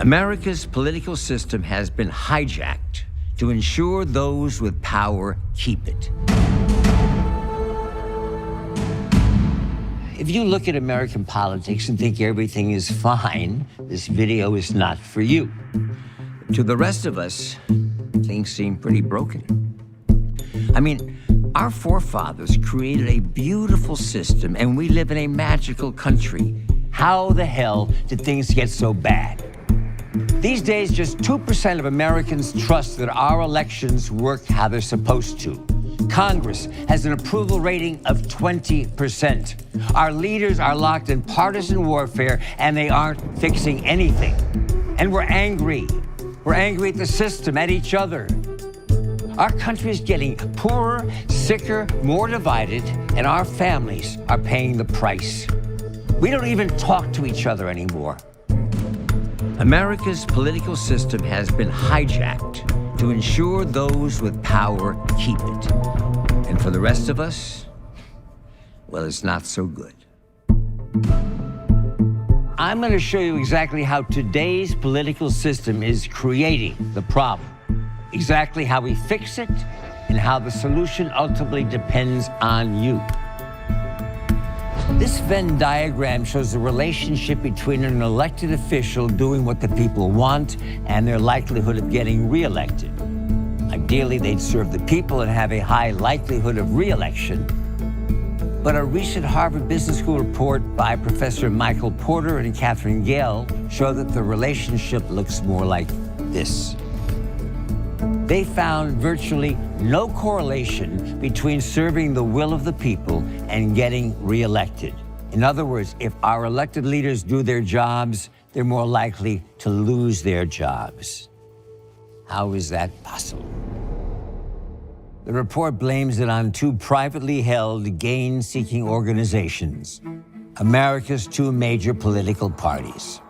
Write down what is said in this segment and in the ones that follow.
America's political system has been hijacked to ensure those with power keep it. If you look at American politics and think everything is fine, this video is not for you. To the rest of us, things seem pretty broken. I mean, our forefathers created a beautiful system, and we live in a magical country. How the hell did things get so bad? These days, just 2% of Americans trust that our elections work how they're supposed to. Congress has an approval rating of 20%. Our leaders are locked in partisan warfare, and they aren't fixing anything. And we're angry. We're angry at the system, at each other. Our country is getting poorer, sicker, more divided, and our families are paying the price. We don't even talk to each other anymore. America's political system has been hijacked to ensure those with power keep it. And for the rest of us, well, it's not so good. I'm going to show you exactly how today's political system is creating the problem, exactly how we fix it, and how the solution ultimately depends on you. This Venn diagram shows the relationship between an elected official doing what the people want and their likelihood of getting reelected. Ideally, they'd serve the people and have a high likelihood of reelection. But a recent Harvard Business School report by Professor Michael Porter and Catherine Gale showed that the relationship looks more like this. They found virtually no correlation between serving the will of the people and getting reelected. In other words, if our elected leaders do their jobs, they're more likely to lose their jobs. How is that possible? The report blames it on two privately held, gain-seeking organizations, America's two major political parties.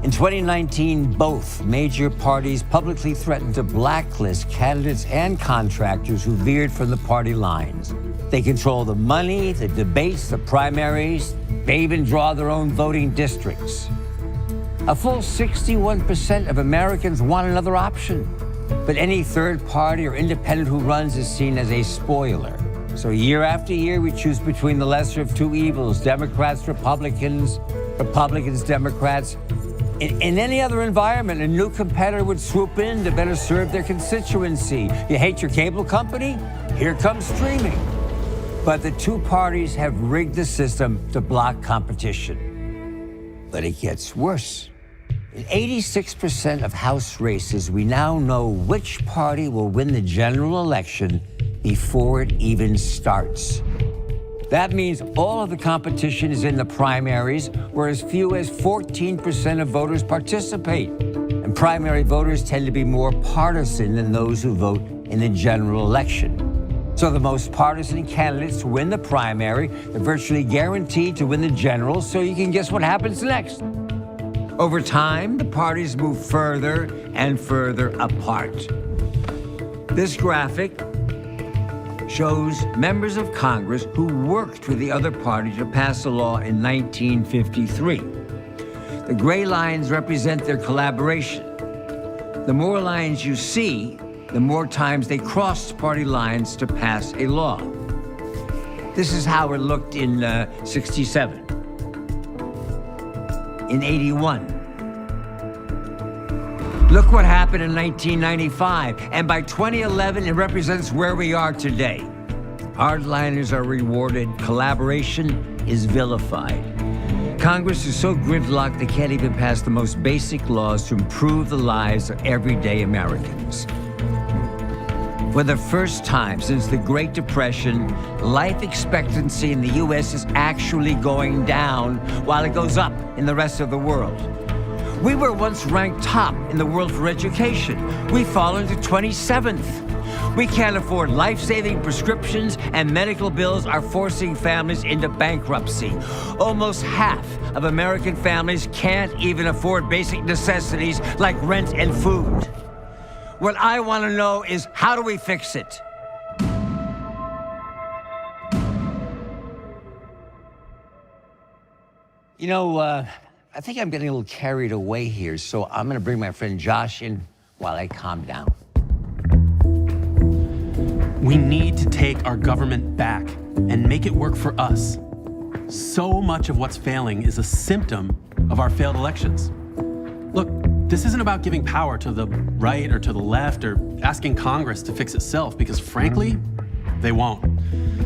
In 2019, both major parties publicly threatened to blacklist candidates and contractors who veered from the party lines. They control the money, the debates, the primaries. They even draw their own voting districts. A full 61% of Americans want another option. But any third party or independent who runs is seen as a spoiler. So year after year, we choose between the lesser of two evils, Democrats, Republicans, Republicans, Democrats. In any other environment, a new competitor would swoop in to better serve their constituency. You hate your cable company? Here comes streaming. But the two parties have rigged the system to block competition. But it gets worse. In 86% of House races, we now know which party will win the general election before it even starts. That means all of the competition is in the primaries, where as few as 14% of voters participate. And primary voters tend to be more partisan than those who vote in the general election. So the most partisan candidates win the primary. They're virtually guaranteed to win the general, so you can guess what happens next. Over time, the parties move further and further apart. This graphic shows members of Congress who worked with the other party to pass a law in 1953. The gray lines represent their collaboration. The more lines you see, the more times they crossed party lines to pass a law. This is how it looked in 67. In 81. Look what happened in 1995, and by 2011, it represents where we are today. Hardliners are rewarded, collaboration is vilified. Congress is so gridlocked they can't even pass the most basic laws to improve the lives of everyday Americans. For the first time since the Great Depression, life expectancy in the U.S. is actually going down while it goes up in the rest of the world. We were once ranked top in the world for education. We've fallen to 27th. We can't afford life-saving prescriptions, and medical bills are forcing families into bankruptcy. Almost half of American families can't even afford basic necessities like rent and food. What I want to know is, how do we fix it? You know, I think I'm getting a little carried away here, so I'm gonna bring my friend Josh in while I calm down. We need to take our government back and make it work for us. So much of what's failing is a symptom of our failed elections. Look, this isn't about giving power to the right or to the left or asking Congress to fix itself, because frankly, they won't.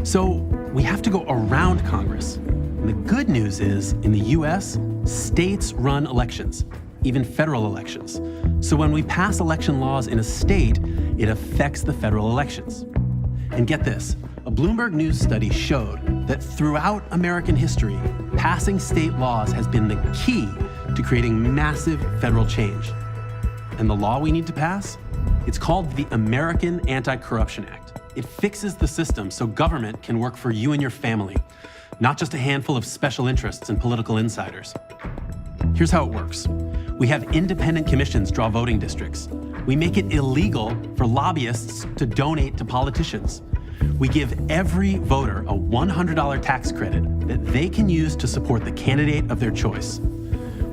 So we have to go around Congress. And the good news is, in the US, states run elections, even federal elections. So when we pass election laws in a state, it affects the federal elections. And get this, a Bloomberg News study showed that throughout American history, passing state laws has been the key to creating massive federal change. And the law we need to pass? It's called the American Anti-Corruption Act. It fixes the system so government can work for you and your family, not just a handful of special interests and political insiders. Here's how it works. We have independent commissions draw voting districts. We make it illegal for lobbyists to donate to politicians. We give every voter a $100 tax credit that they can use to support the candidate of their choice.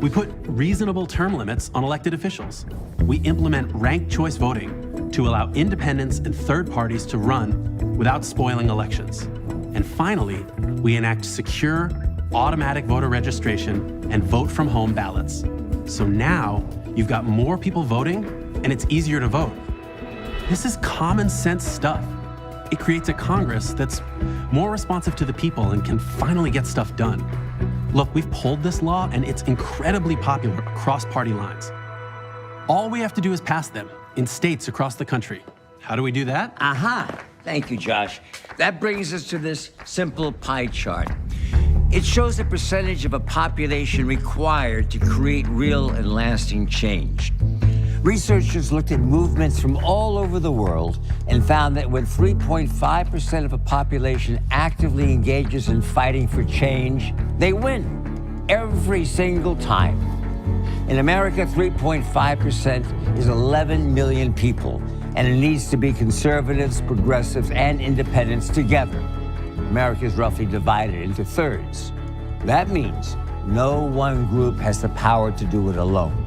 We put reasonable term limits on elected officials. We implement ranked choice voting to allow independents and third parties to run without spoiling elections. And finally, we enact secure, automatic voter registration and vote from home ballots. So now you've got more people voting and it's easier to vote. This is common sense stuff. It creates a Congress that's more responsive to the people and can finally get stuff done. Look, we've pulled this law and it's incredibly popular across party lines. All we have to do is pass them in states across the country. How do we do that? Aha! Thank you, Josh. That brings us to this simple pie chart. It shows the percentage of a population required to create real and lasting change. Researchers looked at movements from all over the world and found that when 3.5% of a population actively engages in fighting for change, they win every single time. In America, 3.5% is 11 million people, and it needs to be conservatives, progressives, and independents together. America is roughly divided into thirds. That means no one group has the power to do it alone.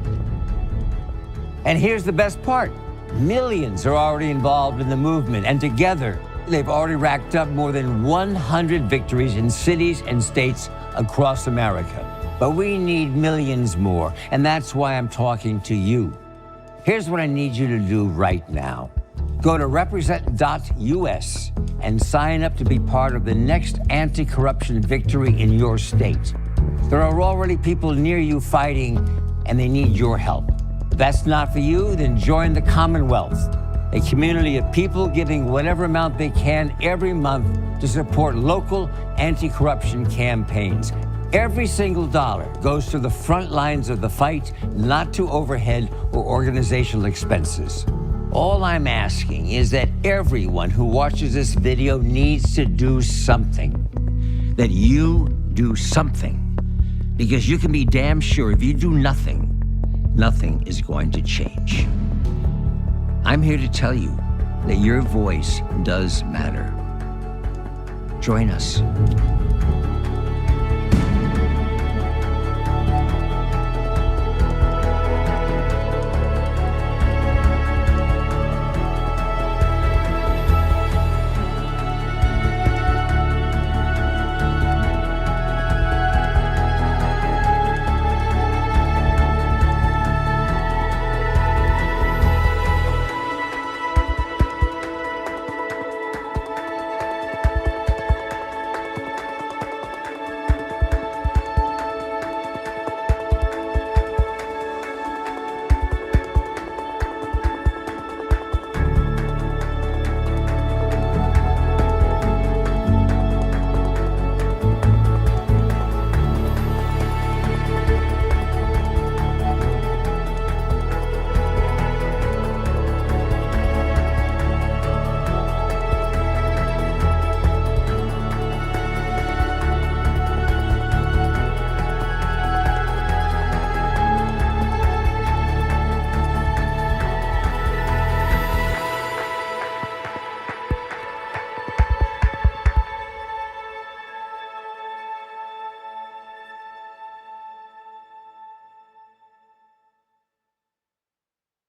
And here's the best part. Millions are already involved in the movement, and together, they've already racked up more than 100 victories in cities and states across America. But we need millions more, and that's why I'm talking to you. Here's what I need you to do right now. Go to represent.us and sign up to be part of the next anti-corruption victory in your state. There are already people near you fighting, and they need your help. If that's not for you, then join the Commonwealth, a community of people giving whatever amount they can every month to support local anti-corruption campaigns. Every single dollar goes to the front lines of the fight, not to overhead or organizational expenses. All I'm asking is that everyone who watches this video needs to do something. That you do something. Because you can be damn sure if you do nothing, nothing is going to change. I'm here to tell you that your voice does matter. Join us.